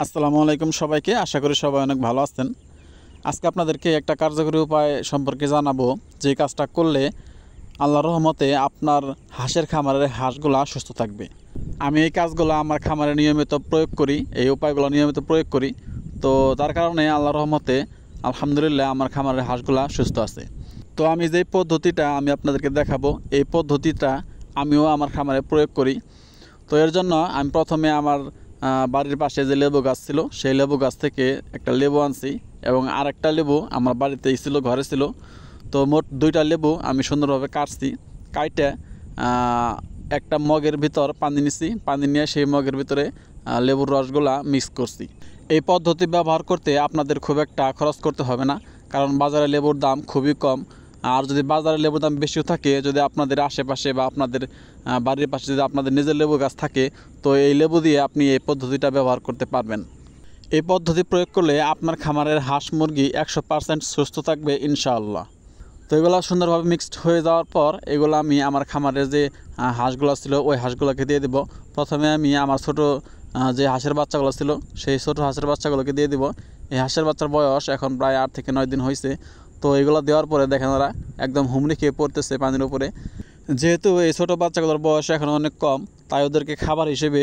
আসসালামু আলাইকুম সবাইকে। আশা করি সবাই অনেক ভালো আছেন। আজকে আপনাদেরকে একটা কার্যকরী উপায় সম্পর্কে জানাবো, যে কাজটা করলে আল্লাহর রহমতে আপনার হাঁসের খামারের হাঁসগুলা সুস্থ থাকবে। আমি এই কাজগুলো আমার খামারে নিয়মিত প্রয়োগ করি, এই উপায়গুলো নিয়মিত প্রয়োগ করি। তো তার কারণে আল্লাহর রহমতে আলহামদুলিল্লাহ আমার খামারের হাঁসগুলা সুস্থ আছে। তো আমি যেই পদ্ধতিটা আমি আপনাদেরকে দেখাবো, এই পদ্ধতিটা আমিও আমার খামারে প্রয়োগ করি। তো এর জন্য আমি প্রথমে আমার বাড়ির পাশে যে লেবু গাছ ছিল, সেই লেবু গাছ থেকে একটা লেবু আনছি এবং আরেকটা লেবু আমার বাড়িতেই ছিল, ঘরে ছিল। তো মোট দুইটা লেবু আমি সুন্দরভাবে কাটছি। কাইটে একটা মগের ভিতর পানি নিছি, পানি নিয়ে সেই মগের ভিতরে লেবুর রসগুলা মিক্স করছি। এই পদ্ধতি ব্যবহার করতে আপনাদের খুব একটা খরচ করতে হবে না, কারণ বাজারে লেবুর দাম খুবই কম। আর যদি বাজারে লেবুর দাম বেশিও থাকে, যদি আপনাদের আশেপাশে বা আপনাদের বাড়ির পাশে যদি আপনাদের নিজের লেবু গাছ থাকে, তো এই লেবু দিয়ে আপনি এই পদ্ধতিটা ব্যবহার করতে পারবেন। এই পদ্ধতি প্রয়োগ করলে আপনার খামারের হাঁস মুরগি 100% সুস্থ থাকবে ইনশাআল্লাহ। তো এগুলো সুন্দরভাবে মিক্সড হয়ে যাওয়ার পর এগুলো আমি আমার খামারের যে হাঁসগুলো ছিল ওই হাঁসগুলোকে দিয়ে দেব। প্রথমে আমি আমার ছোট যে হাঁসের বাচ্চাগুলো ছিল সেই ছোট হাঁসের বাচ্চাগুলোকে দিয়ে দেব। এই হাঁসের বাচ্চার বয়স এখন প্রায় 8 থেকে 9 দিন হয়েছে। তো এগুলো দেওয়ার পরে দেখেন ওরা একদম হুমড়ি খেয়ে পড়তেছে পানির উপরে। যেহেতু এই ছোটো বাচ্চাগুলোর বয়স এখন অনেক কম, তাই ওদেরকে খাবার হিসেবে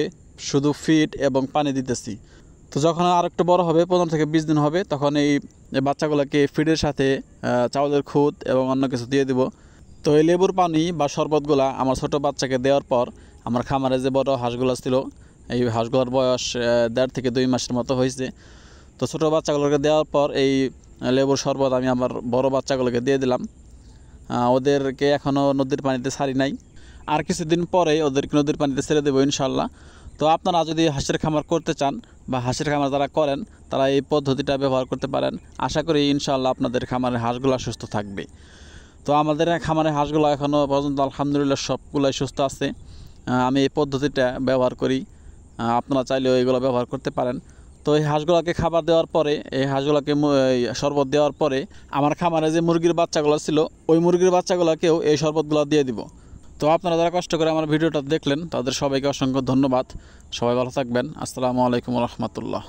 শুধু ফিড এবং পানি দিতেছি। তো যখন আর একটু বড় হবে, 15 থেকে 20 দিন হবে, তখন এই বাচ্চাগুলোকে ফিডের সাথে চাউলের খুদ এবং অন্য কিছু দিয়ে দিব। তো এই লেবুর পানি বা শরবতগুলা আমার ছোটো বাচ্চাকে দেওয়ার পর আমার খামারে যে বড় হাঁসগুলো ছিল, এই হাঁসগুলোর বয়স 1.5 থেকে 2 মাসের মতো হয়েছে। তো ছোটো বাচ্চাগুলোকে দেওয়ার পর এই লেবুর শরবত আমি আমার বড় বাচ্চাগুলোকে দিয়ে দিলাম। ওদেরকে এখনও নদীর পানিতে ছাড়ি নাই, আর কিছুদিন পরেই ওদেরকে নদীর পানিতে ছেড়ে দেবো ইনশাল্লাহ। তো আপনারা যদি হাঁসের খামার করতে চান বা হাঁসের খামার যারা করেন, তারা এই পদ্ধতিটা ব্যবহার করতে পারেন। আশা করি ইনশাল্লাহ আপনাদের খামারের হাঁসগুলো সুস্থ থাকবে। তো আমাদের খামারের হাঁসগুলো এখনও পর্যন্ত আলহামদুলিল্লাহ সবগুলাই সুস্থ আছে। আমি এই পদ্ধতিটা ব্যবহার করি, আপনারা চাইলেও এইগুলো ব্যবহার করতে পারেন। তো এই হাঁসগুলোকে খাবার দেওয়ার পরে, এই হাঁসগুলোকে শরবত দেওয়ার পরে আমার খামারে যে মুরগির বাচ্চাগুলো ছিল, ওই মুরগির বাচ্চাগুলোকেও এই শরবতগুলো দিয়ে দিব। তো আপনারা যারা কষ্ট করে আমার ভিডিওটা দেখলেন, তাদের সবাইকে অসংখ্য ধন্যবাদ। সবাই ভালো থাকবেন। আসসালামু আলাইকুম রহমতুল্লাহ।